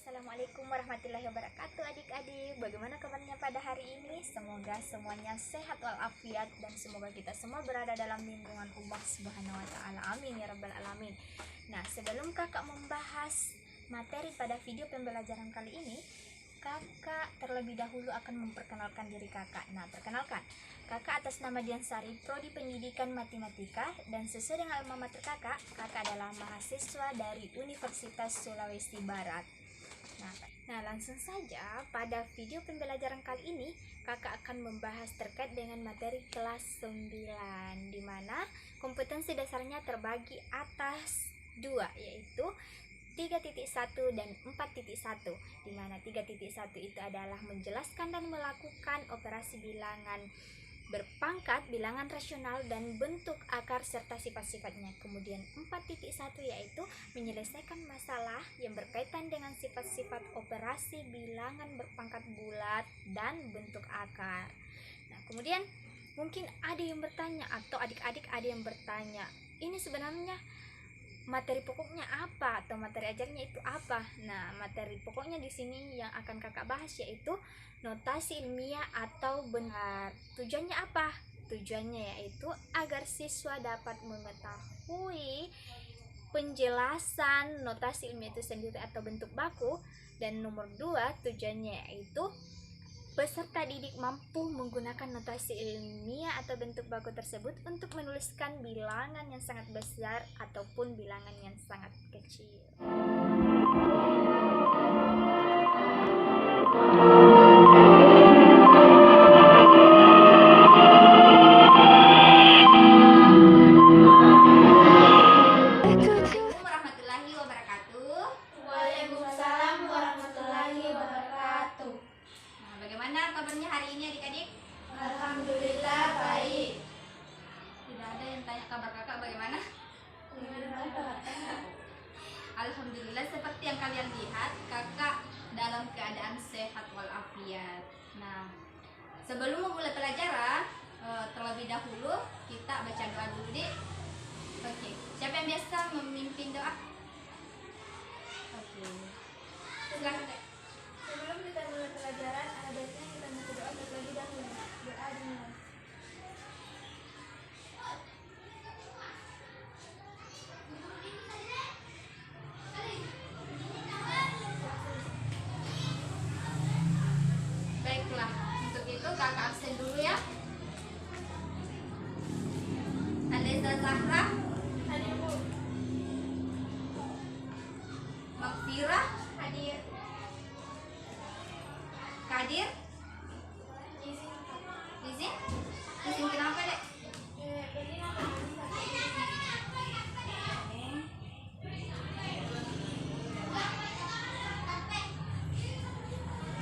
Assalamualaikum warahmatullahi wabarakatuh adik-adik. Bagaimana kabarnya pada hari ini? Semoga semuanya sehat walafiat dan semoga kita semua berada dalam lindungan Allah Subhanahu wa taala. Amin ya rabbal alamin. Nah, sebelum kakak membahas materi pada video pembelajaran kali ini, kakak terlebih dahulu akan memperkenalkan diri kakak. Nah, perkenalkan, kakak atas nama Dian Sari, Prodi Pendidikan Matematika, dan sesuai dengan alma mater kakak adalah mahasiswa dari Universitas Sulawesi Barat. Nah, langsung saja pada video pembelajaran kali ini kakak akan membahas terkait dengan materi kelas 9, di mana kompetensi dasarnya terbagi atas 2, yaitu 3.1 dan 4.1, di mana 3.1 itu adalah menjelaskan dan melakukan operasi bilangan berpangkat, bilangan rasional, dan bentuk akar serta sifat-sifatnya. Kemudian 4.1 yaitu menyelesaikan masalah yang berkaitan dengan sifat-sifat operasi bilangan berpangkat bulat dan bentuk akar. Nah, kemudian mungkin ada yang bertanya atau adik-adik ada yang bertanya, ini sebenarnya materi pokoknya apa atau materi ajarnya itu apa? Nah, materi pokoknya di sini yang akan kakak bahas yaitu notasi ilmiah atau benar. Tujuannya apa? Tujuannya yaitu agar siswa dapat mengetahui penjelasan notasi ilmiah itu sendiri atau bentuk baku. Dan nomor 2, tujuannya yaitu peserta didik mampu menggunakan notasi ilmiah atau bentuk baku tersebut untuk menuliskan bilangan yang sangat besar ataupun bilangan yang sangat kecil. Bagaimana kabarnya hari ini adik-adik? Alhamdulillah baik. Tidak ada yang tanya kabar kakak bagaimana? Alhamdulillah, seperti yang kalian lihat kakak dalam keadaan sehat walafiat. Nah, sebelum memulai pelajaran terlebih dahulu kita baca doa dulu deh. Oke, siapa yang biasa memimpin doa? Oke. Silakan Dek. Sebelum kita mulai pelajaran, ada baiknya kita baca doa terlebih dahulu. Doa dimulai. Baiklah, untuk itu kakak absen dulu ya. Aleza Zahra, Hadir Bu. Makfirah, Hadir. Kadir, Izin. izin. Izin kenapa Dek? Perkenalkan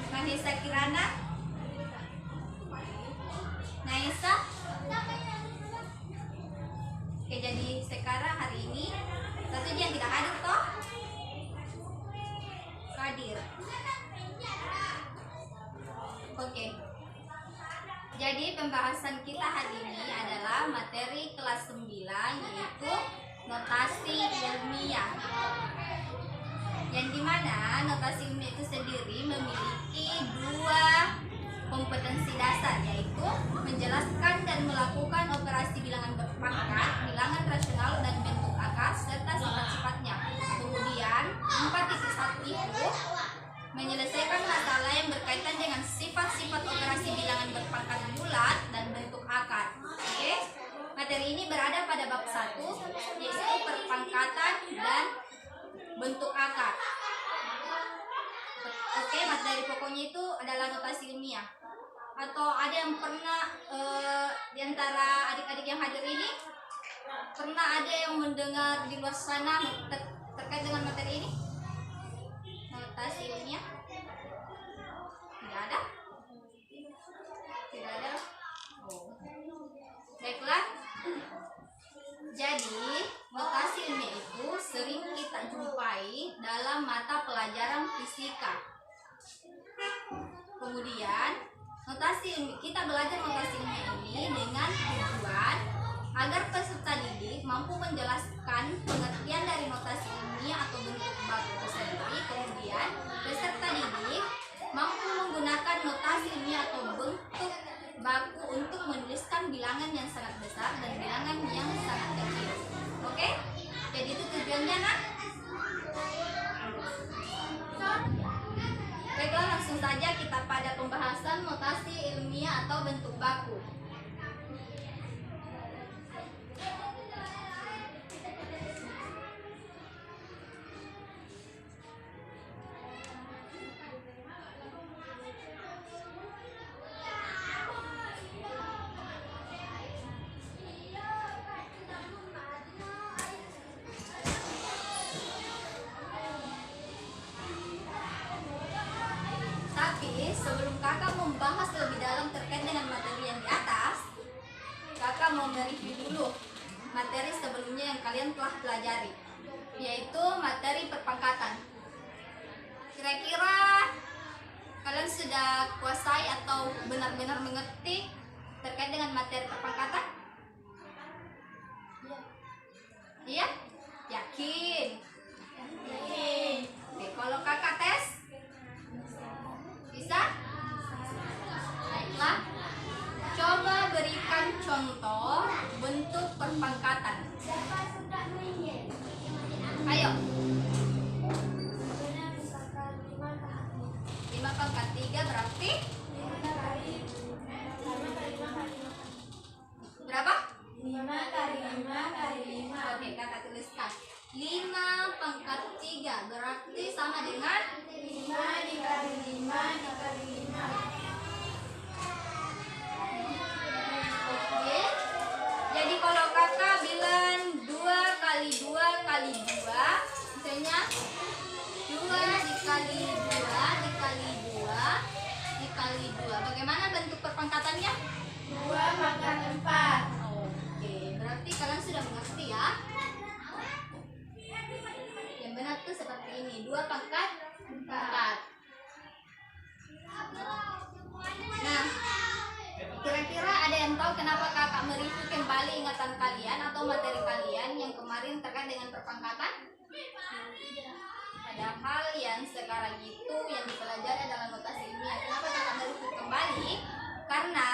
Mahisa Kirana, Naisa. Oke, jadi sekarang hari ini satu yang tidak hadir toh? Hadir. Oke. Jadi pembahasan kita hari ini adalah materi kelas 9 yaitu notasi ilmiah. Yang dimana notasi ilmiah itu sendiri memiliki 2 kompetensi dasar, yaitu menjelaskan dan melakukan operasi bilangan berpangkat, bilangan rasional, dan bentuk akar serta sifat-sifatnya. Kemudian 4.1 itu menyelesaikan masalah yang berkaitan dengan sifat-sifat operasi bilangan berpangkat bulat dan bentuk akar. Oke, materi ini berada pada bab 1 yaitu perpangkatan dan bentuk akar. Oke, materi pokoknya itu adalah notasi ilmiah. Atau ada yang pernah di antara adik-adik yang hadir ini pernah ada yang mendengar di luar sana terkait dengan materi ini? Notasi ilmiah? Tidak ada? Tidak ada? Oh. Baiklah. Jadi, notasi ilmiah itu sering kita jumpai dalam mata pelajaran fisika. Kemudian, kita belajar notasi ilmiah ini dengan tujuan agar peserta didik mampu menjelaskan pengertian dari notasi ilmiah atau bentuk baku tersebut. Kemudian, peserta atau bentuk baku. Tapi sebelum kakak membahas lebih dalam terkait dengan materi yang di atas, kakak mau mereview dulu materi sebelumnya yang kalian telah pelajari, yaitu materi perpangkatan. Kira-kira kalian sudah kuasai atau benar-benar mengerti terkait dengan materi perpangkatan? Iya? Yakin? Yakin. Oke, kalau kakak tes? Bisa? Baiklah. Coba berikan contoh bentuk perpangkatan. Ayo. 5 pangkat 3 berarti? Berapa? 5 kali 5 kali 5. Oke, kakak tuliskan. 5 pangkat 3 berarti sama dengan 5 dikali 5 dikali 5. Oke. Jadi kalau kakak bilang 2 kali 2 kali 2, misalnya 2 dikali 2 dikali 2 dikali 2. Bagaimana bentuk perpangkatannya? 2 pangkat 4. Oke, berarti kalian sudah mengerti ya. Yang benar tuh seperti ini, 2 pangkat 4. Nah, kira-kira ada yang tahu kenapa kakak mereview kembali ingatan kalian atau materi kalian yang kemarin terkait dengan perpangkatan? Padahal yang sekarang itu yang dipelajari adalah notasi ilmiah. Kenapa kakak mereview kembali? Karena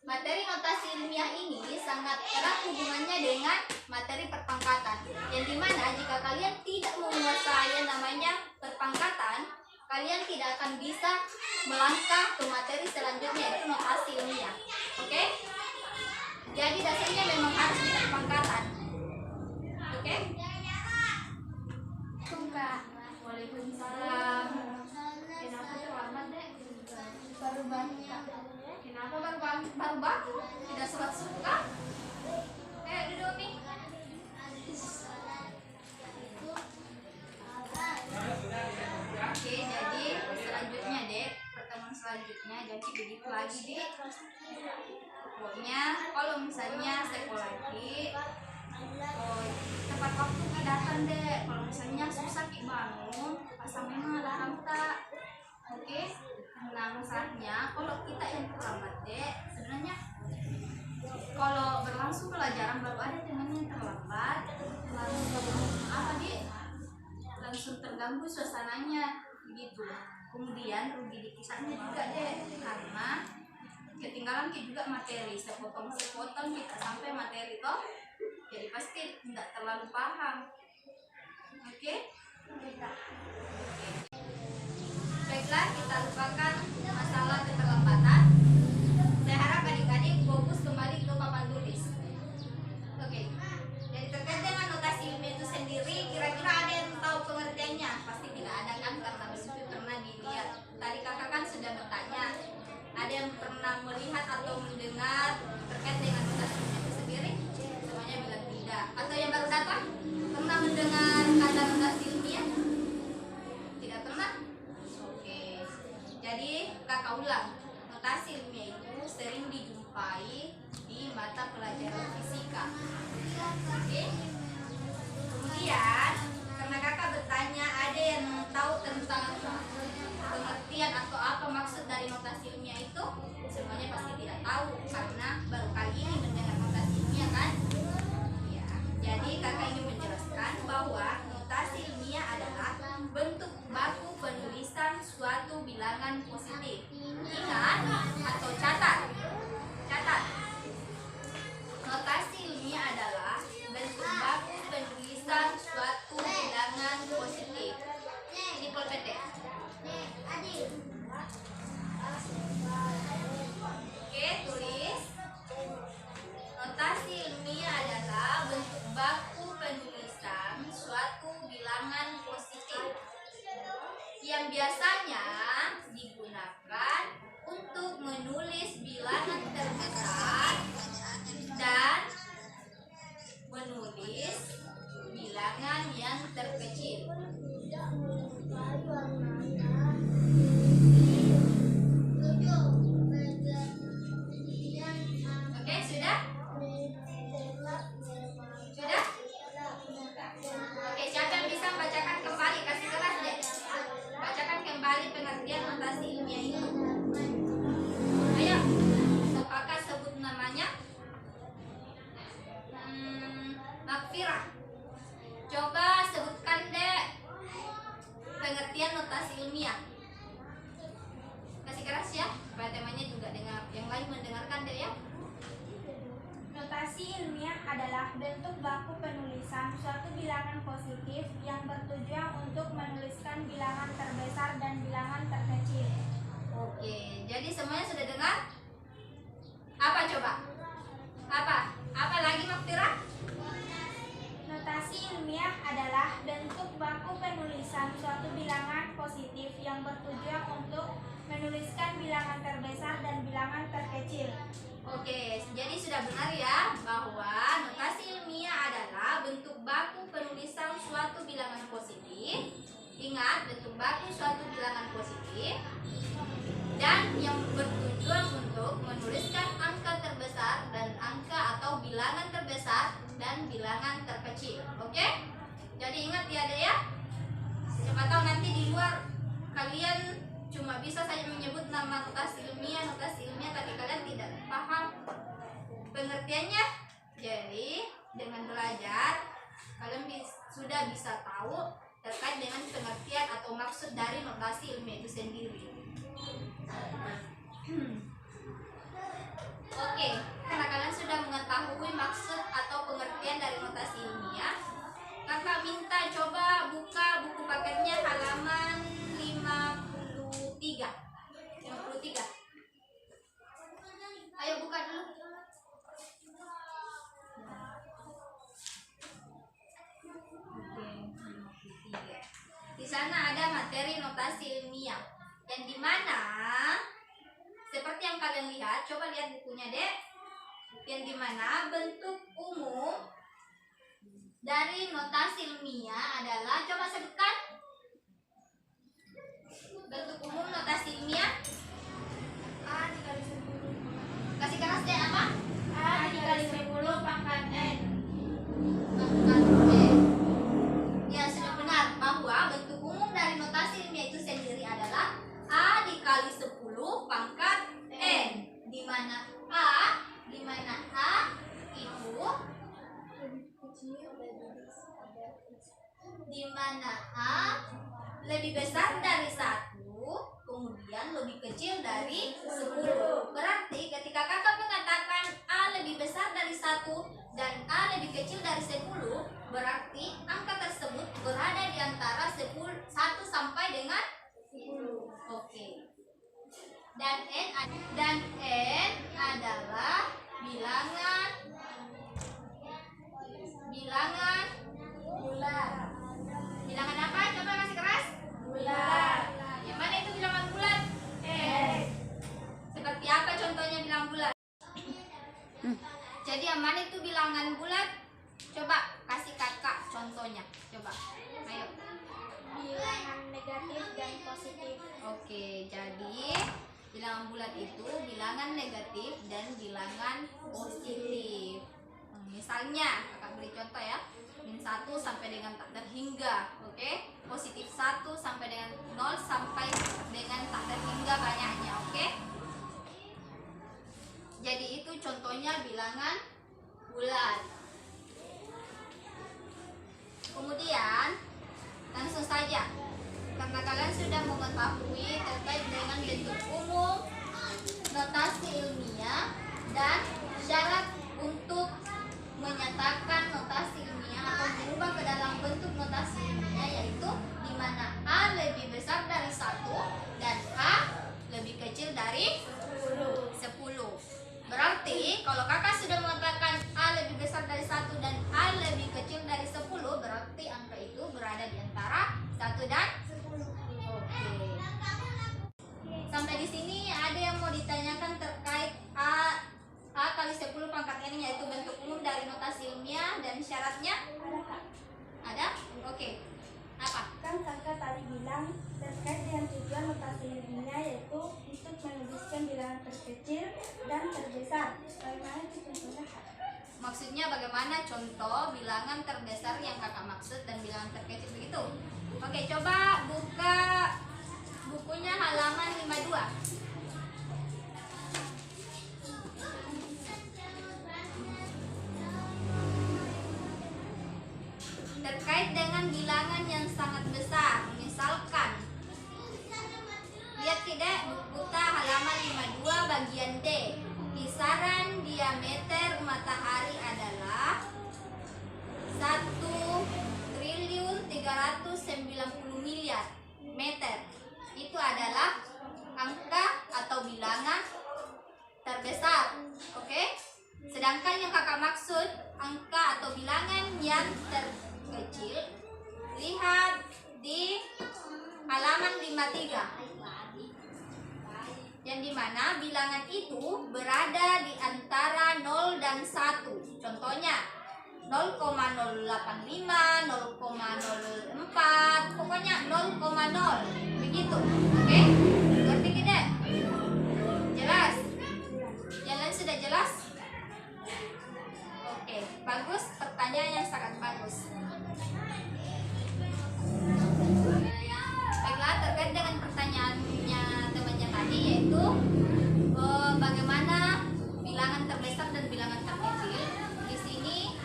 materi notasi ilmiah ini sangat erat hubungannya dengan materi perpangkatan. Yang dimana jika kalian tidak menguasai yang namanya perpangkatan, kalian tidak akan bisa melangkah ke materi selanjutnya, yaitu notasi ilmiah. Oke? Jadi dasarnya memang harus di perpangkatan. Oke? Kak. Waalaikumsalam. Kenapa terlambat, Dek? Baru bangun Kak. Kenapa baru baku? Tidak suka? Duduk nih. Oke, jadi selanjutnya Dek, pertemuan selanjutnya jadi begitu lagi Dek. Pokoknya kalau misalnya sekolah lagi, tepat waktu kita datang Dek. Kalau misalnya susah kita bangun, pasang memang alarm tak. Oke, nah masalahnya kalau kita yang terlambat Dek, sebenarnya kalau berlangsung pelajaran baru ada temannya yang terlambat, langsung terganggu suasananya gitu. Kemudian rugi di kisahnya juga Dek, karena ketinggalan kita juga materi, sepotong kita sampai materi toh, jadi pasti tidak terlalu paham. Oke? Baiklah, kita lupakan masalah keterlambatan. Saya harap adik-adik fokus kembali ke papan tulis. Oke. Jadi terkait dengan notasi ilmiah itu sendiri, kira-kira ada yang tahu pengertiannya? Pasti tidak ada kan, karena itu pernah dilihat. Tadi kakak kan sudah bertanya, ada yang pernah melihat atau mendengar terkait dengan notasi ilmiah itu sendiri? Semuanya bilang tidak. Atau yang baru datang, pernah mendengar kata notasi ilmiah? Tidak pernah? Oke. Jadi kakak ulang, notasi ilmiah itu sering dijumpai di mata pelajaran fisika. Oke. Kemudian karena kakak bertanya ada yang tahu tentang pengertian atau apa maksud dari notasi ilmiah itu, semuanya pasti tidak tahu karena baru kali ini mendengar notasi ilmiah kan? Ya. Jadi kakak ingin menjelaskan bahwa notasi ilmiah adalah bentuk baku penulisan suatu bilangan positif. Ingat atau catat. Notasi ilmiah adalah bentuk baku penulisan suatu bilangan positif. Ini pulpen Dek. yang biasanya digunakan untuk menulis bilangan terbesar dan menulis bilangan yang terkecil. Oke, sudah? Sudah? Oke, siapa yang bisa bacakan kembali? Kasih keras deh. Bacakan kembali pengertian notasi ilmiah itu. Ayo, kakak sebut namanya. Makfirah. Coba sebutkan deh pengertian notasi ilmiah. Kasih keras ya, supaya temanya juga dengar, yang lain mendengarkan deh ya. Notasi ilmiah adalah bentuk baku penulisan suatu bilangan positif yang bertujuan untuk menuliskan bilangan terbesar dan bilangan terkecil. Oke, jadi semuanya sudah dengar? Apa coba? Apa lagi Makfirah? Notasi ilmiah adalah bentuk baku penulisan suatu bilangan positif yang bertujuan untuk menuliskan bilangan terbesar dan bilangan terkecil. Oke, jadi sudah benar ya bahwa notasi ilmiah adalah bentuk baku penulisan suatu bilangan positif. Ingat, bentuk baku suatu bilangan positif dan yang bertujuan untuk menuliskan angka terbesar dan angka atau bilangan terbesar dan bilangan terkecil. Oke? Jadi ingat ya Dek ya. Siapa tahu nanti di luar kalian cuma bisa saja menyebut nama notasi ilmiah, tapi kalian tidak paham pengertiannya. Jadi dengan belajar kalian sudah bisa tahu terkait dengan pengertian atau maksud dari notasi ilmiah itu sendiri. Oke, karena kalian sudah mengetahui maksud atau pengertian dari notasi ilmiah, kakak minta coba buka buku paketnya halaman 53. Ayo buka dulu. Di sana ada materi notasi ilmiah, yang dimana seperti yang kalian lihat, coba lihat bukunya Dek, yang dimana bentuk umum dari notasi ilmiah adalah, coba sebutkan bentuk umum notasi ilmiah. A dikali 10. Kasih keras deh, apa? A dikali 10 pangkat N. Pangkat N. Ya, sudah benar bahwa bentuk umum dari notasi ilmiah itu sendiri adalah A dikali 10 pangkat N, di mana A itu di mana A lebih besar dari 1, kemudian lebih kecil dari 10. Berarti ketika kakak mengatakan A lebih besar dari 1 dan A lebih kecil dari 10, berarti angka tersebut berada di antara 1 sampai dengan 10. Oke. Dan N adalah bilangan bulat. Bilangan apa? Coba kasih keras. Bulat. Yang mana itu bilangan bulat? Seperti apa contohnya bilangan bulat? Jadi yang mana itu bilangan bulat? Coba kasih kakak contohnya. Coba. Ayo. Bilangan negatif dan positif. Oke, jadi bilangan bulat itu bilangan negatif dan bilangan positif. Misalnya, kakak beri contoh ya. Min 1 sampai dengan tak terhingga. Oke. Positif 1 sampai dengan 0 sampai dengan tak terhingga banyaknya. Oke. Jadi itu contohnya bilangan bulat. Kemudian langsung saja, karena kalian sudah mengetahui terkait dengan bentuk umum notasi ilmiah dan syarat untuk menyatakan notasi ilmiah atau mengubah ke dalam bentuk notasi ilmiah, yaitu di mana A lebih besar dari 1 dan A lebih kecil dari 10. Berarti kalau kakak sudah mengatakan A lebih besar dari 1 dan A lebih kecil dari 10, berarti angka itu berada di antara 1 dan 10. Oke. Nah, di sini ada yang mau ditanyakan terkait A kali 10 pangkat N, yaitu bentuk umum dari notasi ilmiah dan syaratnya. Ada Kak. Ada? Oke. Apa? Kan kakak tadi bilang terkait dengan tujuan notasi ilmiah yaitu untuk menuliskan bilangan terkecil dan terbesar. Bagaimana itu contohnya Kak? Maksudnya bagaimana contoh bilangan terbesar yang kakak maksud dan bilangan terkecil begitu? Oke, coba buka bukunya halaman 52. Terkait dengan bilangan yang sangat besar, misalkan lihat tidak buku halaman 52 bagian D. Kisaran diameter matahari adalah 1.390 miliar meter. Itu adalah angka atau bilangan terbesar. Oke? Sedangkan yang kakak maksud angka atau bilangan yang terkecil, lihat di halaman 53. Yang dimana bilangan itu berada di antara 0 dan 1. Contohnya 0,085, 0,04, pokoknya 0,0 begitu. Oke? Ngerti tidak? Jelas? Yang lain sudah jelas? Oke, bagus, pertanyaan yang sangat bagus. Baiklah, terkait dengan pertanyaannya temannya tadi, yaitu bagaimana bilangan terbesar dan bilangan terkecil. Di sini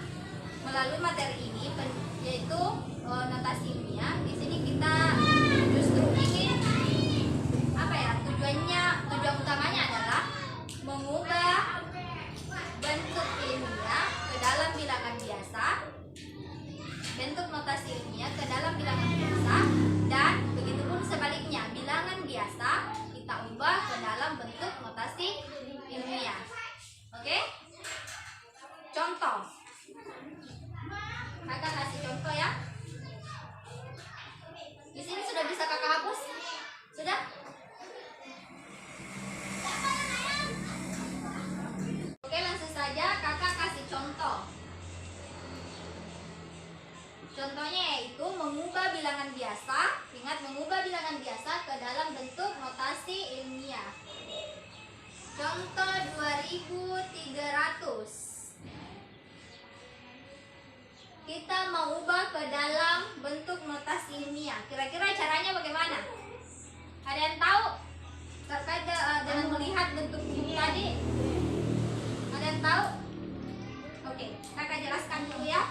melalui materi ini yaitu notasi ilmiah. Di sini kita justru ingin tujuan utamanya adalah mengubah bentuk ilmiah ke dalam bilangan biasa, bentuk notasi ilmiah ke dalam bilangan biasa, dan begitupun sebaliknya, bilangan biasa kita ubah ke dalam bentuk notasi ilmiah. Oke? Contoh. Kakak kasih contoh ya. Di sini sudah bisa kakak hapus? Sudah? Oke, langsung saja kakak kasih contoh. Contohnya yaitu mengubah bilangan biasa. Ingat, mengubah bilangan biasa ke dalam bentuk notasi ilmiah. Contoh 2300. Kita mau ubah ke dalam bentuk notasi ilmiah. Kira-kira caranya bagaimana? Ada yang tahu? Terkait dengan melihat bentuk ini tadi? Ada yang tahu? Oke, kakak jelaskan dulu ya.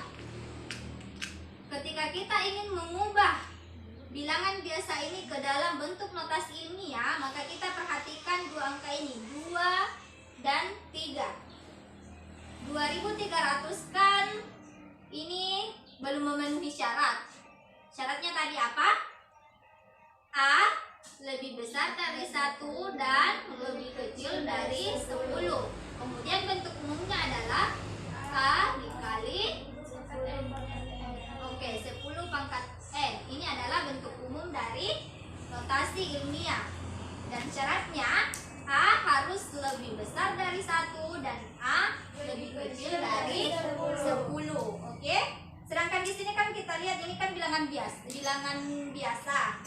Ketika kita ingin mengubah bilangan biasa ini ke dalam bentuk notasi ilmiah, maka kita perhatikan dua angka ini, 2 dan 3. 2300 kan ini belum memenuhi syarat. Syaratnya tadi apa? A lebih besar dari 1 dan lebih kecil dari 10. Kemudian bentuk umumnya adalah A dikali 10 pangkat N. Ini adalah bentuk umum dari notasi ilmiah. Dan syaratnya A harus lebih besar dari 1 dan A lebih kecil dari 10. Oke? Sedangkan di sini kan kita lihat ini kan bilangan biasa.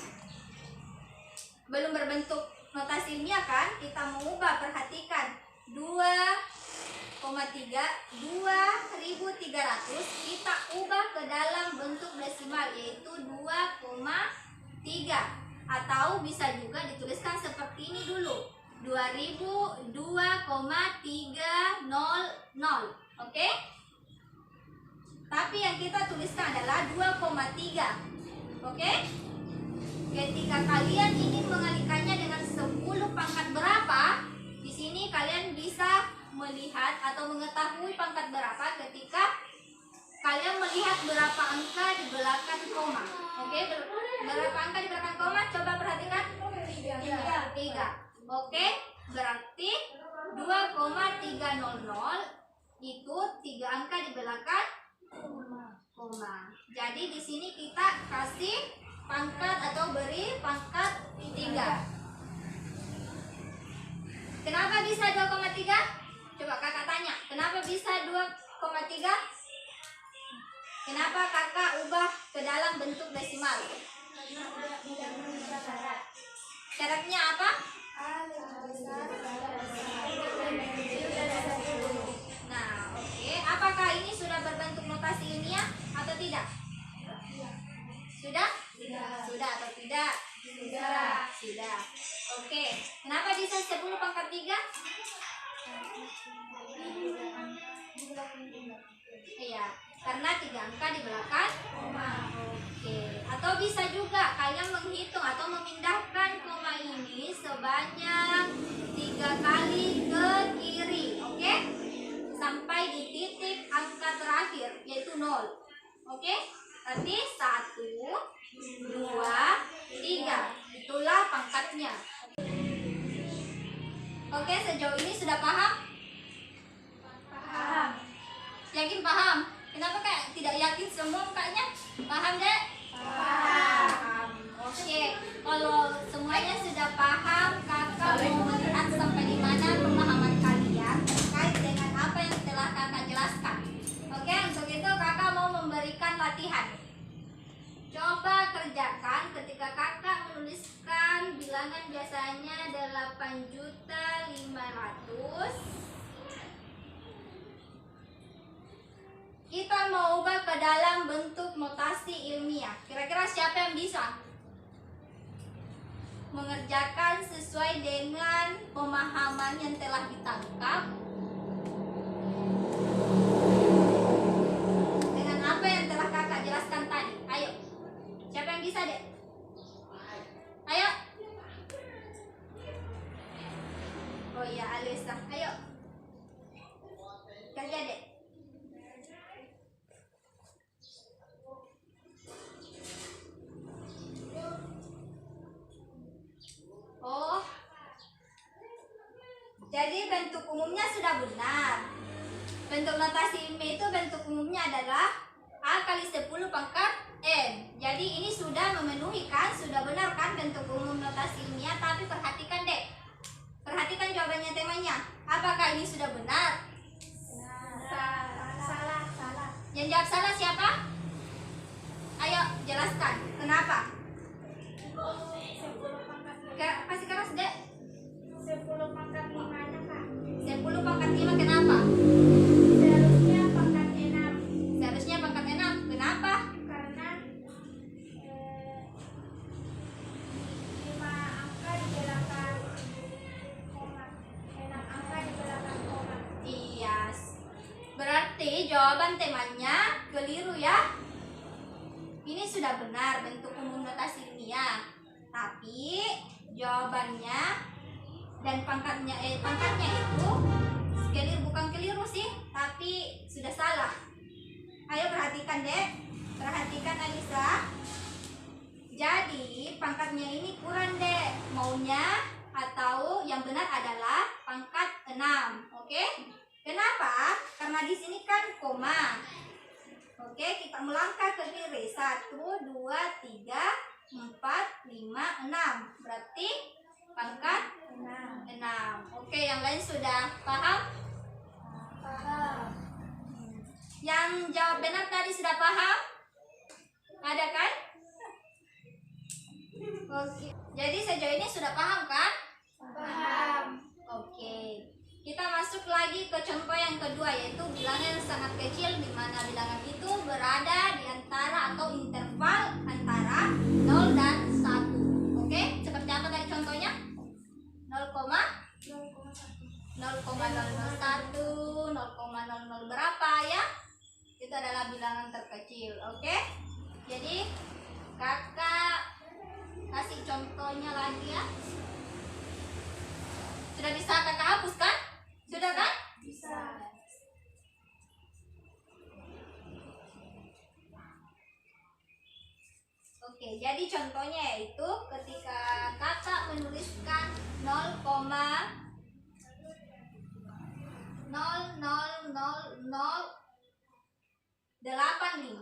Belum berbentuk notasi ilmiah kan? Kita mengubah, perhatikan. 2300 kita ubah ke dalam bentuk desimal, yaitu 2,3, atau bisa juga dituliskan seperti ini dulu, 2,300. Oke? Tapi yang kita tuliskan adalah 2,3. Oke? Ketika kalian ingin mengalikannya dengan 10 pangkat berapa, di sini kalian bisa melihat atau mengetahui pangkat berapa ketika kalian melihat berapa angka di belakang koma. Oke, berapa angka di belakang koma? Coba perhatikan. 3. Oke, berarti 2,300 itu 3 angka di belakang koma. Jadi di sini kita kasih pangkat atau beri pangkat 3. Kenapa bisa 2,3? Coba kakak tanya, kenapa bisa 2,3? Kenapa kakak ubah ke dalam bentuk desimal? Syaratnya apa? Nah, oke. Apakah ini sudah berbentuk notasi ilmiah atau tidak? Sudah? Sudah atau tidak? Sudah. Oke. Kenapa bisa 10 pangkat 3? Iya, karena 3 angka di belakang koma. Oke. Atau bisa juga kalian menghitung atau memindahkan koma ini sebanyak 3 kali ke kiri. Oke? Sampai di titik angka terakhir yaitu 0. Oke? Berarti 1, 2, 3. Itulah pangkatnya. Oke, sejauh ini sudah paham? Paham. Yakin paham? Kenapa kayak tidak yakin semua mukanya? Paham, Dek? Paham. Oke, kalau semuanya sudah paham, kakak mau melihat sampai di mana pemahaman kalian terkait dengan apa yang telah kakak jelaskan. Oke, untuk itu kakak mau memberikan latihan. Coba kerjakan ketika kakak menuliskan bilangan biasanya 8.500.000. Kita mau ubah ke dalam bentuk notasi ilmiah. Kira-kira siapa yang bisa mengerjakan sesuai dengan pemahaman yang telah ditangkap? Dengan apa yang telah kakak jelaskan tadi? Ayo. Siapa yang bisa, Dek? Ayo. Oh iya, Alisa. Ayo. Kerja, Dek. Oh, jadi bentuk umumnya sudah benar. Bentuk notasi ilmiah itu bentuk umumnya adalah A kali 10 pangkat N. Jadi ini sudah memenuhi kan? Sudah benar kan bentuk umum notasi ilmiah? Tapi perhatikan, Dek. Perhatikan jawabannya temanya. Apakah ini sudah benar? Salah. Yang jawab salah siapa? Ayo, jelaskan. Kenapa? 10 pangkat Kasih keras, Dek. 10 pangkat 5-nya, Kak. 10 pangkat 5 kenapa? Seharusnya pangkat 6 Seharusnya pangkat 6. Kenapa? karena 5 angka di belakang koma. 6 angka di belakang koma. Iya. Berarti jawaban temanya keliru ya. Ini sudah benar bentuk umum notasi ilmiah. Tapi jawabannya dan pangkatnya itu bukan keliru sih, tapi sudah salah. Ayo perhatikan, Dek. Perhatikan, Alisa. Jadi pangkatnya ini kurang, Dek. Maunya atau yang benar adalah pangkat 6. Oke? Kenapa? Karena di sini kan koma. Oke, kita melangkah ke kiri. 1, 2, 3, 4, 5, 6. Berarti pangkat 6. Oke, yang lain sudah paham? Paham. Yang jawab benar tadi sudah paham? Ada kan? Oke. Jadi sejauh ini sudah paham kan? Paham. Oke. Kita masuk lagi ke contoh yang kedua, yaitu bilangan yang sangat kecil, di mana bilangan itu berada di antara atau interval antara 0 dan 1. Oke, seperti apa tadi contohnya? 0,001, 0,00 berapa ya? Itu adalah bilangan terkecil. Oke, jadi kakak kasih contohnya lagi ya. Sudah bisa kakak hapus kan? Sudah kan? Bisa. Oke, jadi contohnya yaitu ketika kakak menuliskan 0,0000085,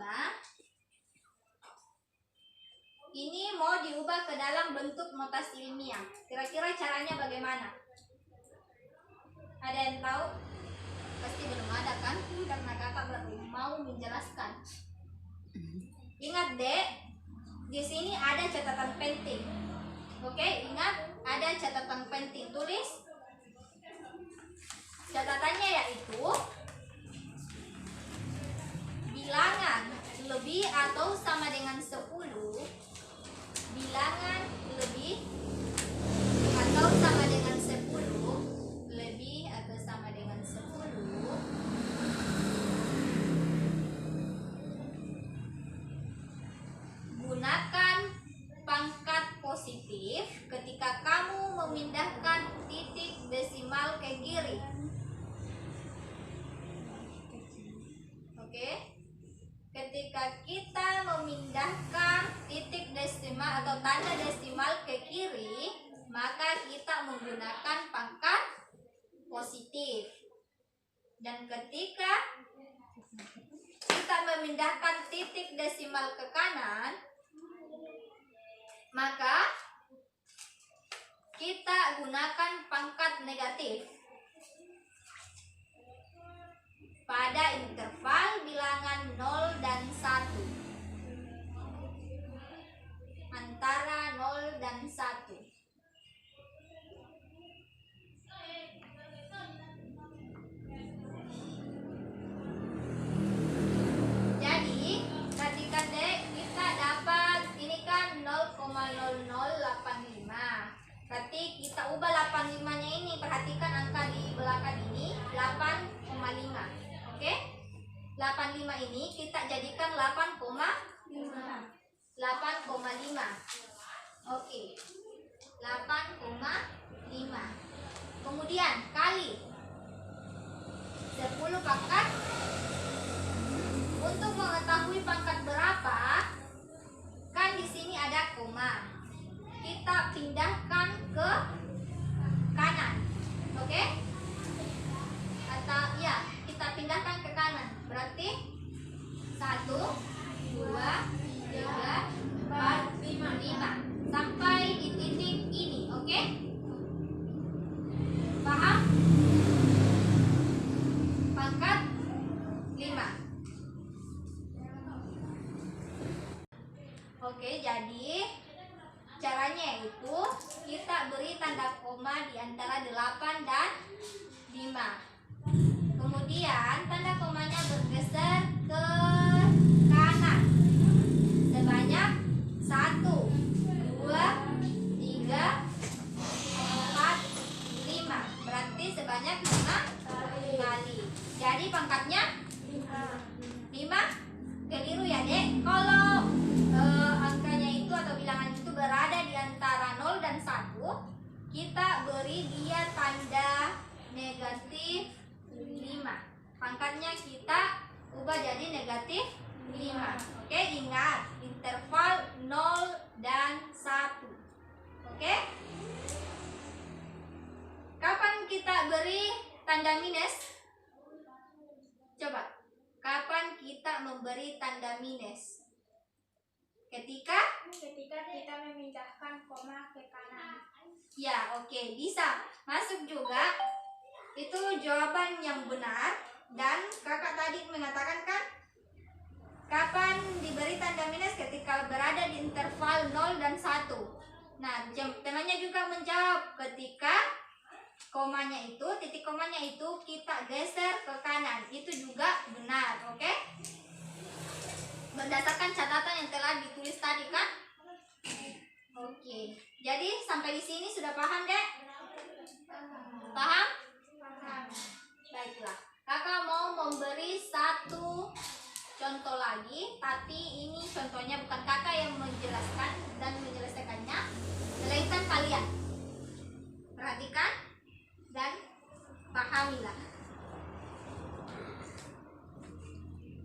ini mau diubah ke dalam bentuk notasi ilmiah. Kira-kira caranya bagaimana? Ada yang tahu? Pasti belum ada kan? Karena kakak baru mau menjelaskan. Ingat dek, di sini ada catatan penting. Oke, ingat ada catatan penting. Tulis catatannya, yaitu bilangan lebih atau sama dengan 10. Bilangan lebih atau sama dengan 10. Lebih atau sama dengan 10. Gunakan pangkat positif ketika kamu memindahkan titik desimal ke kiri. Oke. Ketika kita memindahkan titik desimal atau tanda desimal ke kiri, maka kita menggunakan pangkat positif. Dan ketika kita memindahkan titik desimal ke kanan, maka kita gunakan pangkat negatif pada interval bilangan 0 dan 1. Antara 0 dan 1. Jadi, perhatikan deh, kita dapat ini kan 0,0085. Berarti kita ubah 85-nya ini, perhatikan angka di belakang ini 8,5. Oke, 85 ini kita jadikan 8,5. Oke, 8,5. Kemudian kali 10 pangkat. Untuk mengetahui pangkat berapa, kan di sini ada koma. Kita pindahkan ke kanan. Oke? Atau ya, kita pindahkan ke kanan. Berarti 1, 2, 3, 4, 5 sampai di titik ini. Oke? Paham? Pangkat 5. Oke, jadi caranya itu kita beri tanda koma di antara 8 dan 5. Kemudian tanda komanya bergeser ke kanan sebanyak 1, 2, 3, 4, 5. Berarti sebanyak 5 kali. Jadi pangkatnya 5. Keliru ya dek. Kalau angkanya itu atau bilangan itu berada di antara 0 dan 1, kita beri dia tanda negatif 5. Pangkatnya kita ubah jadi negatif 5. Oke, ingat interval 0 dan 1. Oke? Kapan kita beri tanda minus? Coba, kapan kita memberi tanda minus? Ketika kita memindahkan koma ke kanan. ya, oke, bisa masuk juga. Itu jawaban yang benar. Dan kakak tadi mengatakan kan, kapan diberi tanda minus? Ketika berada di interval 0 dan 1. Nah, temannya juga menjawab ketika komanya itu, titik komanya itu kita geser ke kanan. Itu juga benar, oke? Berdasarkan catatan yang telah ditulis tadi kan? Oke. Jadi sampai di sini sudah paham, Dek? Paham? Baiklah. Kakak mau memberi satu contoh lagi, tapi ini contohnya bukan kakak yang menjelaskan dan menyelesaikannya, melainkan kalian. Perhatikan dan pahamilah.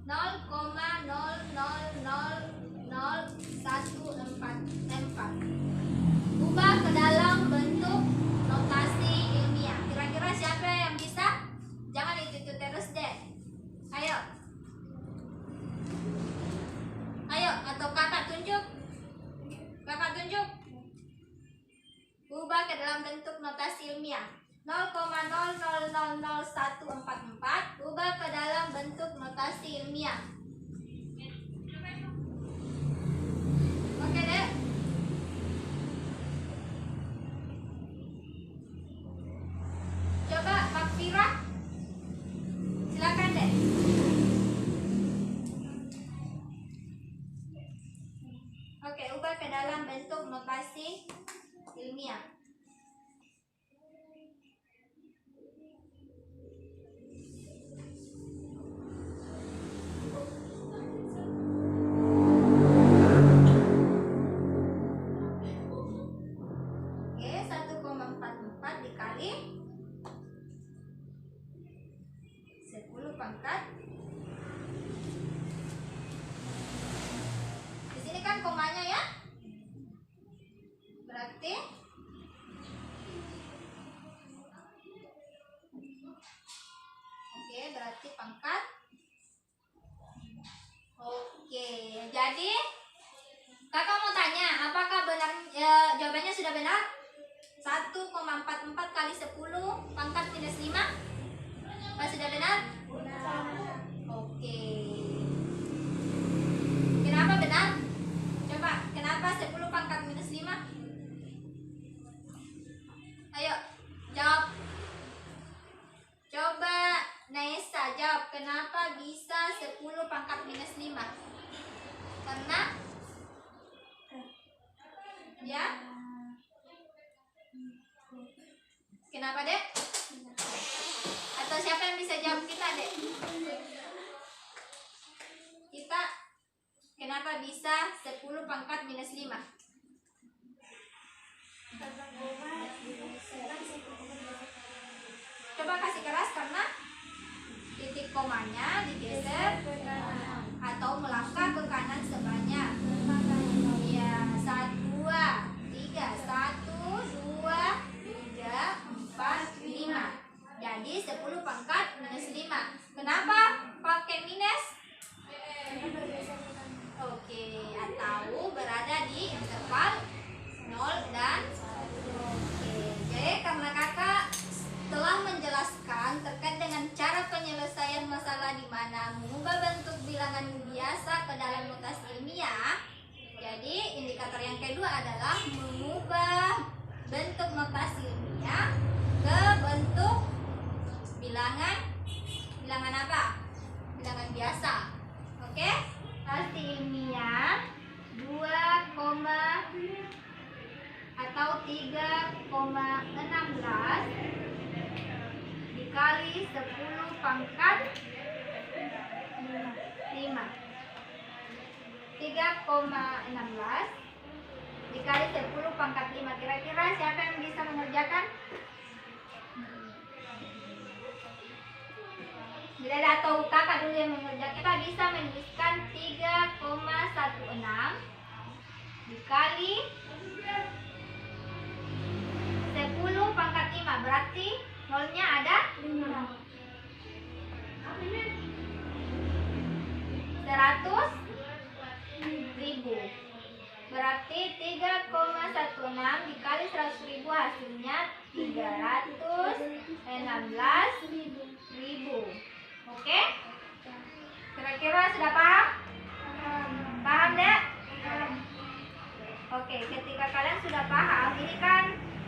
0,000144. Ubah ke dalam bentuk notasi ilmiah. Kira-kira siapa yang bisa? Jangan itu terus deh. Ayo. Ayo, atau kakak tunjuk. Kakak tunjuk. Ubah ke dalam bentuk notasi ilmiah. 0,00000144 ubah ke dalam bentuk notasi ilmiah. Oke, Dek. Coba Pak Fira. Silakan, Dek. Oke, ubah ke dalam bentuk notasi ilmiah. Oke, 1,44 dikali 10 pangkat. Di sini kan komanya ya. Berarti oke, berarti pangkat. Oke, jadi kakak mau tanya, apakah benar jawabannya sudah benar? 1,44 kali 10 pangkat minus 5. Apa sudah benar? Oke. Kenapa benar? Coba, kenapa 10 pangkat minus 5? Ayo, jawab. Coba Naisa jawab, kenapa bisa 10 pangkat minus 5? Karena ya? Kenapa, Dek? Atau siapa yang bisa jawab kita, Dek? Kita kenapa bisa 10 pangkat minus 5? Coba kasih keras, karena titik komanya digeser atau melangkah ke kanan sebanyak. Iya, 1, 2, 3, 1, 2, 3, 4, 5. Jadi 10 pangkat minus 5. Kenapa pakai minus? Oke, atau berada di interval 0 dan 1. Oke, jadi karena kakak telah menjelaskan terkait dengan cara penyelesaian masalah di mana mengubah bentuk bilangan biasa ke dalam notasi ilmiah. Jadi indikator yang kedua adalah mengubah bentuk notasi ilmiah ke bentuk bilangan apa? Bilangan biasa. Oke? Notasi ilmiah 2, atau 3,16 dikali 10 pangkat 5. 3,16 dikali 10 pangkat 5. Kira-kira siapa yang bisa mengerjakan? Bila ada atau kakak dulu yang mengerjakan, kita bisa menuliskan 3,16 dikali 10 pangkat 5. Berarti nolnya ada 100.000. Berarti 3,16 dikali 100.000 hasilnya 316.000. Oke? Kira-kira sudah paham? Paham, Dek? Oke, ketika kalian sudah paham,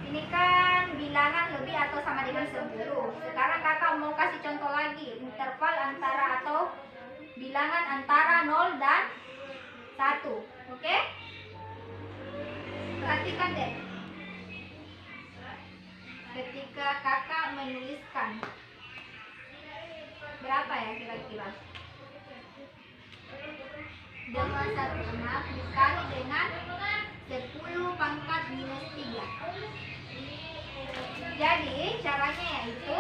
ini kan bilangan lebih atau sama dengan 10. Sekarang kakak mau kasih contoh lagi, interval antara atau bilangan antara 0 dan 1. Oke? Perhatikan, Dek. Ketika kakak menuliskan berapa ya kira-kira? 216 dikali dengan 10 pangkat minus 3. Jadi caranya yaitu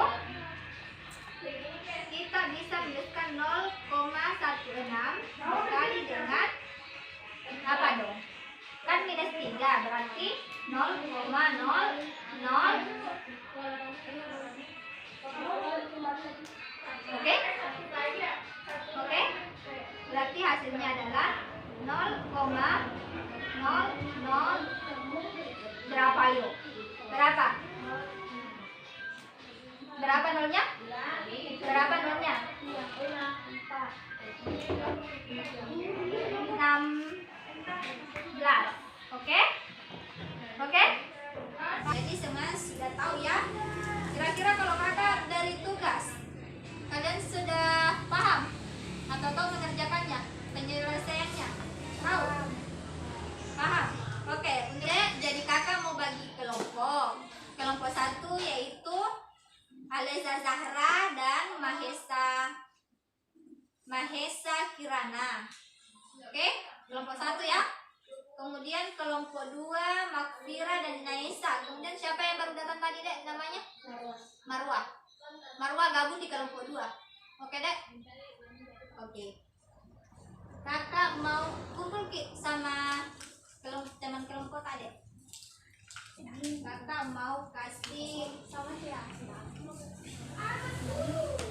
kita bisa menuliskan 0,16 dikali dengan apa dong? Kan minus 3 berarti 0,00. Oke? Oke? Berarti hasilnya adalah 0,00 berapa yuk? Berapa? Berapa nolnya? Berapa nolnya? 16. Oke? Oke? Jadi semua sudah tahu ya. Kira-kira kalau kakak dari tugas, kalian sudah paham atau tahu mengerjakannya, penyelesaiannya? Tahu? Paham? Oke, jadi kakak mau bagi kelompok. Kelompok 1 yaitu Aleza Zahra dan Mahesa Kirana. Oke, kelompok 1 ya. Kemudian kelompok 2 Makfira dan Naisa. Kemudian siapa yang baru datang tadi, Dek? Namanya? Marwah. Marwah gabung di kelompok 2. Oke, Dek? Oke. Kakak mau kumpul sama teman kelompok tadi. Kakak mau kasih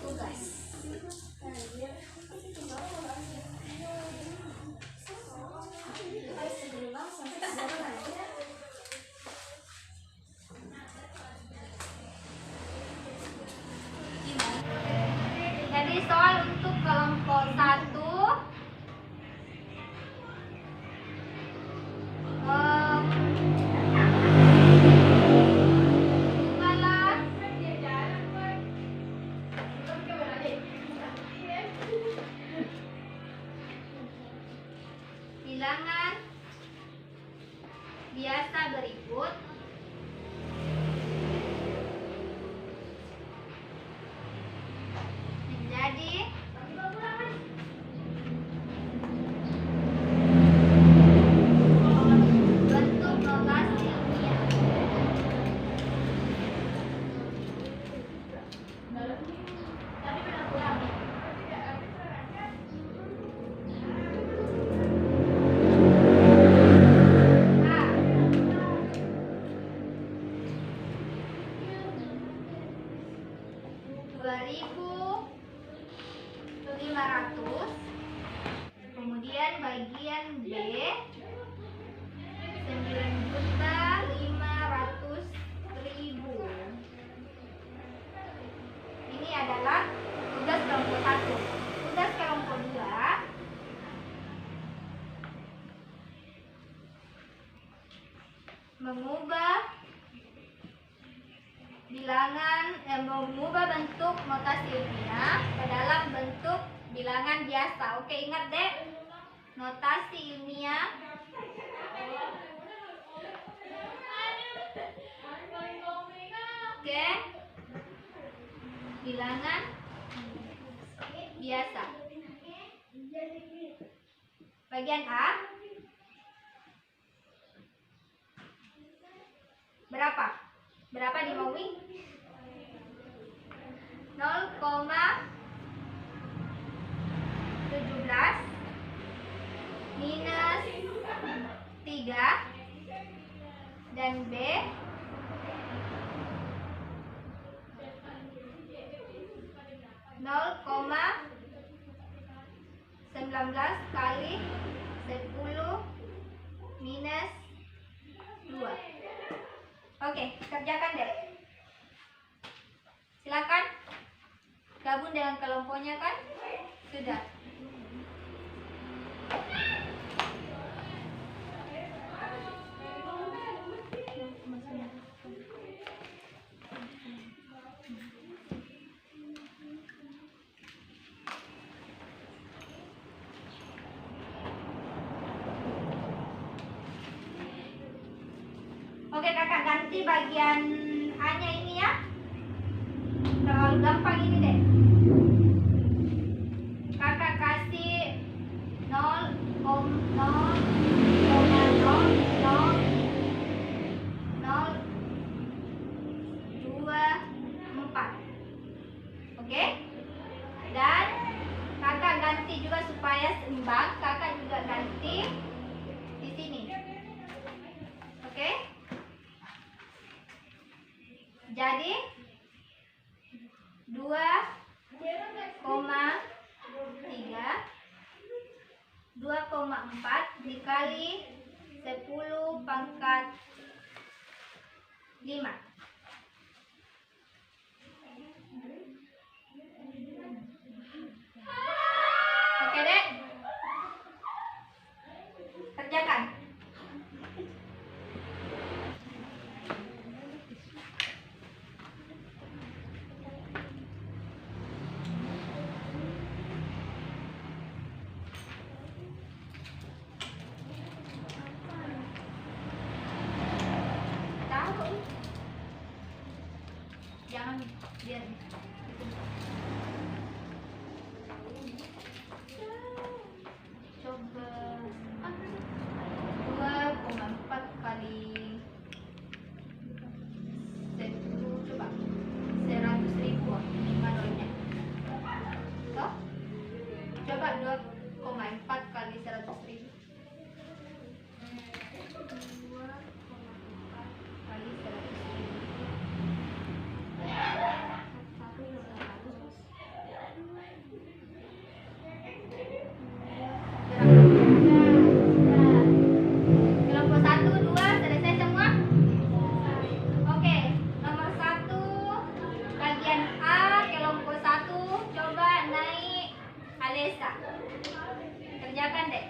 tugas. Jadi soal untuk kelompok 1 bilangan biasa berikut menjadi bentuk notasi ilmiah. Kemudian bagian B 9.500.000. Ini adalah tugas kelompok 1. Tugas kelompok 2 mengubah bentuk notasi ilmiah ke dalam bentuk bilangan biasa. Oke, ingat, Dek, notasi ilmiah ke bilangan biasa. Bagian A berapa? Berapa di Maui? 0,17 minus 3 dan B 0,19 kali 10 minus 2. Oke, kerjakan, Dek. Silakan gabung dengan kelompoknya, kan? Sudah. Oke, kakak ganti bagian A-nya ini ya. Terlalu gampang ini, deh. Kakak kasih 0,000024. Oke? Dan kakak ganti juga supaya seimbang, kakak juga ganti di sini. Oke? Jadi 2,4 dikali 10 pangkat 5. dalam biar coba 2,4 kali 10, coba 100.000 manolnya toh coba 2,4 kali 100.000 kali 100.000. Kelompok 1, 2 selesai semua? Oke, nomor 1 bagian A kelompok 1 coba naik Alesa. Kerjakan deh.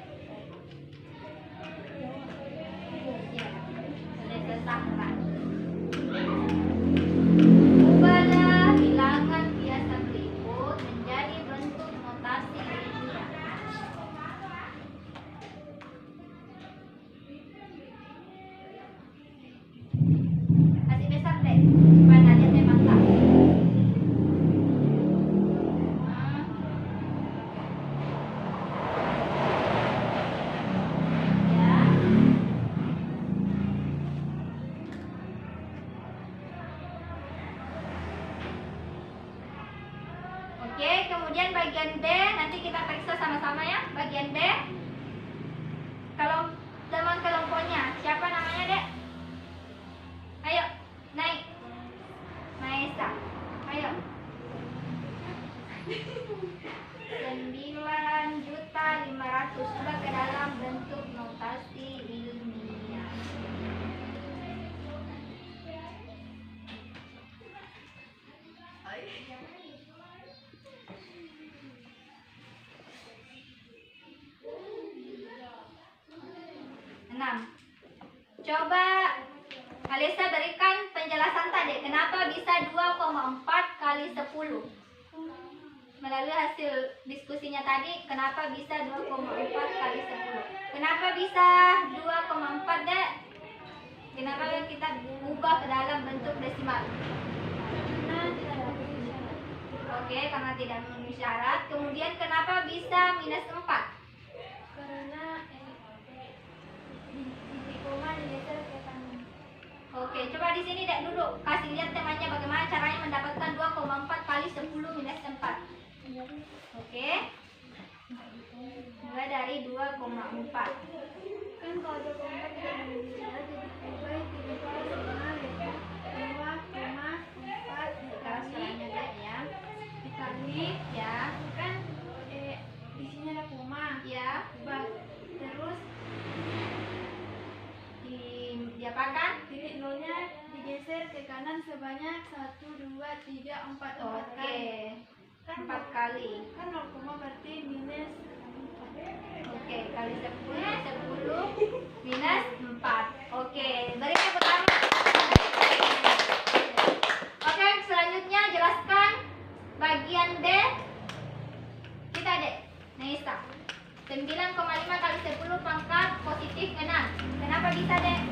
Ya, Alesa tambah. Ubahlah bilangan biasa berikut menjadi bentuk notasi ilmiah. Kasih besar deh, supaya naliannya mantap. Ya. Oke, kemudian bagian B nanti kita periksa sama-sama ya. Bagian B, kalau teman kelompoknya siapa namanya dek? Ayo naik, Maesa. Ayo. 9.500.000 ubah ke dalam bentuk notasi ilmiah. Enam. Coba Alisa berikan penjelasan tadi kenapa bisa 2,4 kali 10. Melalui hasil diskusinya tadi, kenapa bisa 2,4 kali 10? Kenapa bisa 2,4 dek? Kenapa kita ubah ke dalam bentuk desimal? Oke, karena tidak memenuhi syarat. Kemudian kenapa bisa minus 4? Karena titik koma digeser ke kanan. Oke, coba di sini dek duduk. Kasih lihat temannya bagaimana caranya mendapatkan 2,4 kali 10 minus 4. Oke. Mulai dari 2,4. Kan kalau 2,4 tidak bisa diubah titik koma ya. 2,4 Sekarang selanjutnya dek ya. dikali Ya, kan di sini ada koma. ya. Terus Diapakan? titik nolnya digeser ke kanan sebanyak 1, 2, 3, 4 Oke. kali. Kan 4 kali. kan 0, berarti minus 4. Oke, kali 10 minus 4. Oke, beri tepuk tangan. Oke, selanjutnya jelaskan bagian D. Kita dek, Nesa. 9,5 kali 10 pangkat positif 6. Kenapa bisa dek?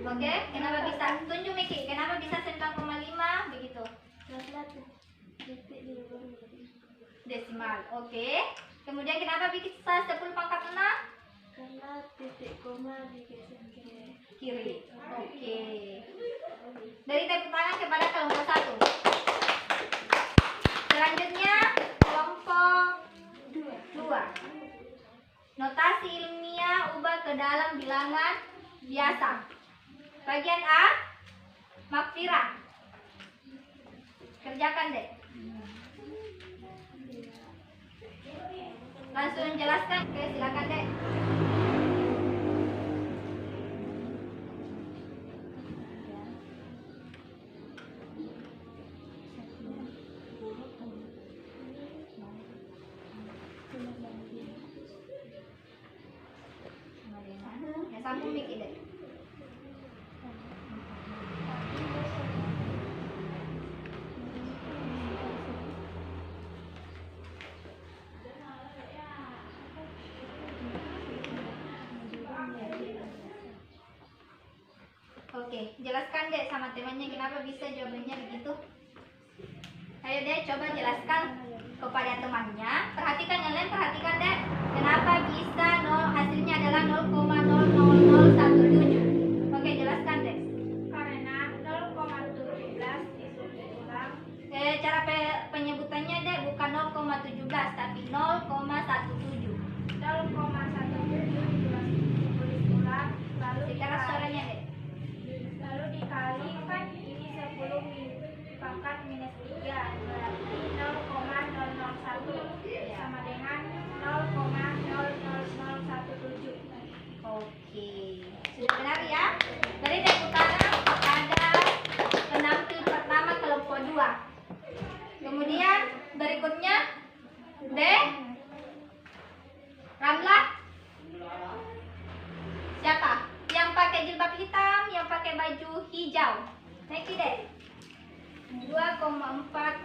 Oke, kenapa bisa? Tunjuk Miki, kenapa bisa 9,5 begitu? Desimal. Oke. Kemudian kenapa bisa 10 pangkat 6? Karena titik koma digeser ke Kiri. Oke. Dari tepuk tangan kepada kelompok 1. Selanjutnya kelompok 2. Notasi ilmiah ubah ke dalam bilangan biasa. Bagian A, Makfira. Kerjakan deh. Langsung jelaskan. Oke, silakan deh. Ya, sambung Miki deh. Oke, Oke, jelaskan dek sama temannya kenapa bisa jawabannya begitu. Ayo dek, coba jelaskan kepada temannya. Perhatikan yang lain, perhatikan dek. Kenapa bisa hasilnya adalah 0,00017? Oke, jelaskan dek. Karena 0,17 disulang Cara penyebutannya dek bukan 0,17 tapi 0,17. 0,17 ditulis ulang lalu Sekarang suaranya dek. lalu dikali kan ini 10 pangkat minus 3 berarti 0,001 sama dengan 0,00017. Oke, sudah benar ya. Dari dek utara pada penampil pertama kelompok 2. Kemudian berikutnya dek Ramlah. Siapa? Yang pakai jilbab hitam, yang pakai baju hijau. Naik dek. 2,4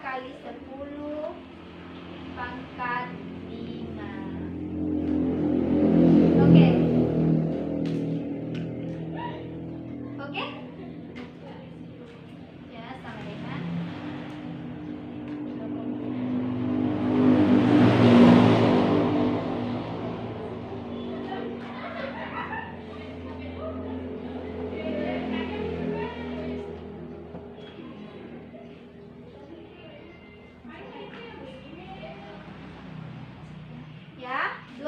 kali 10 pangkat 5. Oke. Oke? Ya, sama dengan ya, 2,4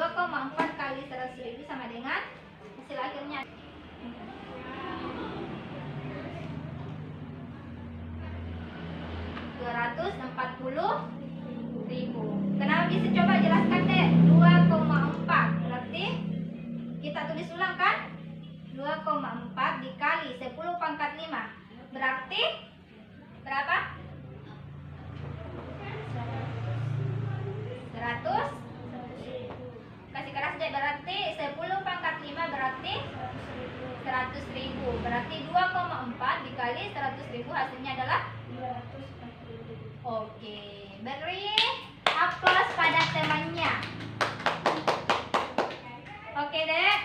kali 100.000 sama dengan hasil akhirnya 240.000. Kenapa bisa, coba jelaskan deh. 2,4 berarti kita tulis ulang kan? 2,4 dikali 10 pangkat 5 berarti berapa? 100. Kasih keras deh, berarti 10 pangkat 5 berarti 100.000. Berarti 2,4 dikali 100.000 hasilnya adalah. Oke, beri aplaus pada temannya. Oke dek.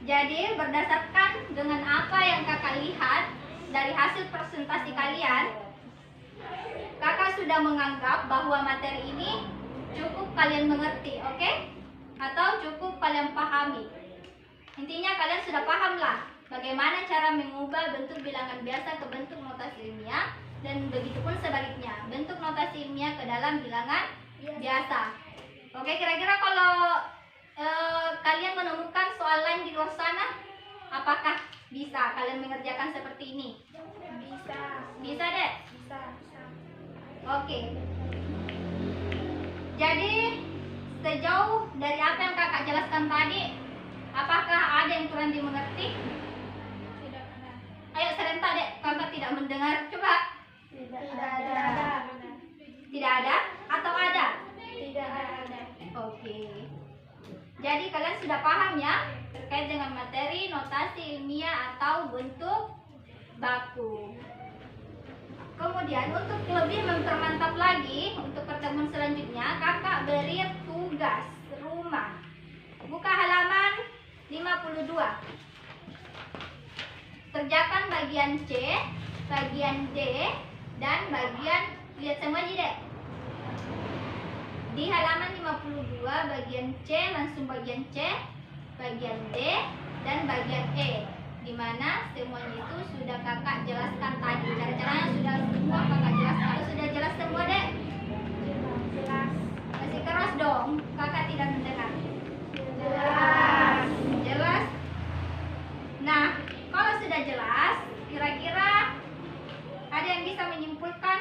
Jadi berdasarkan dengan apa yang kakak lihat dari hasil presentasi kalian, kakak sudah menganggap bahwa materi ini cukup kalian mengerti, oke? Atau cukup kalian pahami. Intinya kalian sudah paham lah bagaimana cara mengubah bentuk bilangan biasa ke bentuk notasi ilmiah, dan begitupun sebaliknya, bentuk notasi ilmiah ke dalam bilangan biasa. Oke, kira-kira kalau kalian menemukan soal lain di luar sana, apakah bisa kalian mengerjakan seperti ini? Bisa deh? Bisa. Oke. Jadi sejauh dari apa yang kakak jelaskan tadi, apakah ada yang kurang dimengerti? Tidak ada. Ayo serentak dek, kakak tidak mendengar. Coba. Tidak ada. Tidak ada atau ada? Tidak ada. Oke. Jadi kalian sudah paham ya terkait dengan materi notasi ilmiah atau bentuk baku. Kemudian untuk lebih mempermantap lagi untuk pertemuan selanjutnya, kakak beri tugas rumah. Buka halaman 52. Kerjakan bagian C, bagian D, dan bagian, lihat semua aja deh. Di halaman 52 bagian C, langsung bagian C, bagian D, dan bagian E, dimana semuanya itu sudah kakak jelaskan tadi. Cara-caranya sudah semua kakak jelaskan. Kalau sudah jelas semua deh, Jelas. masih keras dong, kakak tidak mendengar. Jelas. Jelas. Nah, kalau sudah jelas, kira-kira ada yang bisa menyimpulkan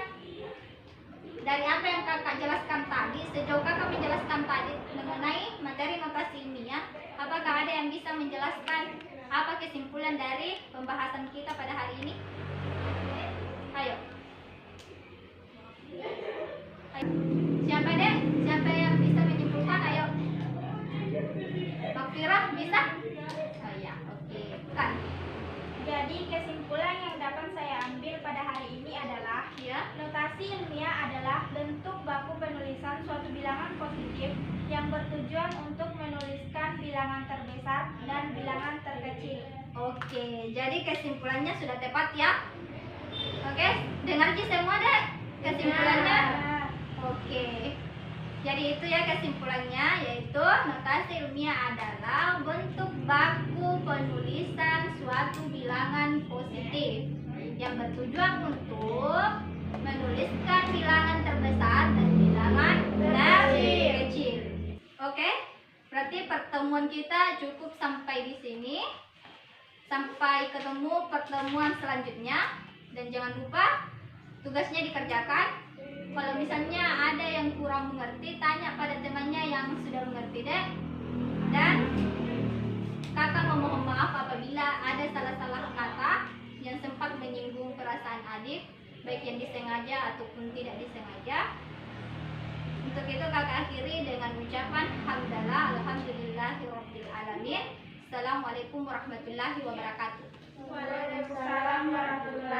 dari apa yang kakak jelaskan tadi? Sejauh kakak menjelaskan tadi mengenai materi notasi ilmiah, apakah ada yang bisa menjelaskan apa kesimpulan dari pembahasan kita pada hari ini? Ayo. Siapa deh? Siapa yang bisa menyimpulkan? Ayo. Makfirah bisa? Oh ya, oke. Bukan. Jadi kesimpulan yang dapat saya ambil pada hari ini adalah Ya. notasi ilmiah adalah bentuk baku penulisan suatu bilangan positif yang bertujuan untuk menuliskan bilangan terbesar dan bilangan terkecil. Oke. Oke, jadi kesimpulannya sudah tepat ya. Oke, dengar Ji semua deh kesimpulannya. Oke. Jadi itu ya kesimpulannya, yaitu notasi ilmiah adalah bentuk baku penulisan suatu bilangan positif yang bertujuan untuk menuliskan bilangan terbesar dan bilangan terkecil. Oke? Berarti pertemuan kita cukup sampai di sini. Sampai ketemu pertemuan selanjutnya, dan jangan lupa tugasnya dikerjakan. Kalau misalnya ada yang kurang mengerti, tanya pada temannya yang sudah mengerti deh. Dan kakak memohon maaf apabila ada salah-salah kata yang sempat menyinggung perasaan adik, baik yang disengaja ataupun tidak disengaja. Untuk itu kakak akhiri dengan ucapan hamdalah alhamdulillahirabbil alamin. Assalamualaikum warahmatullahi wabarakatuh. Waalaikumsalam warahmatullahi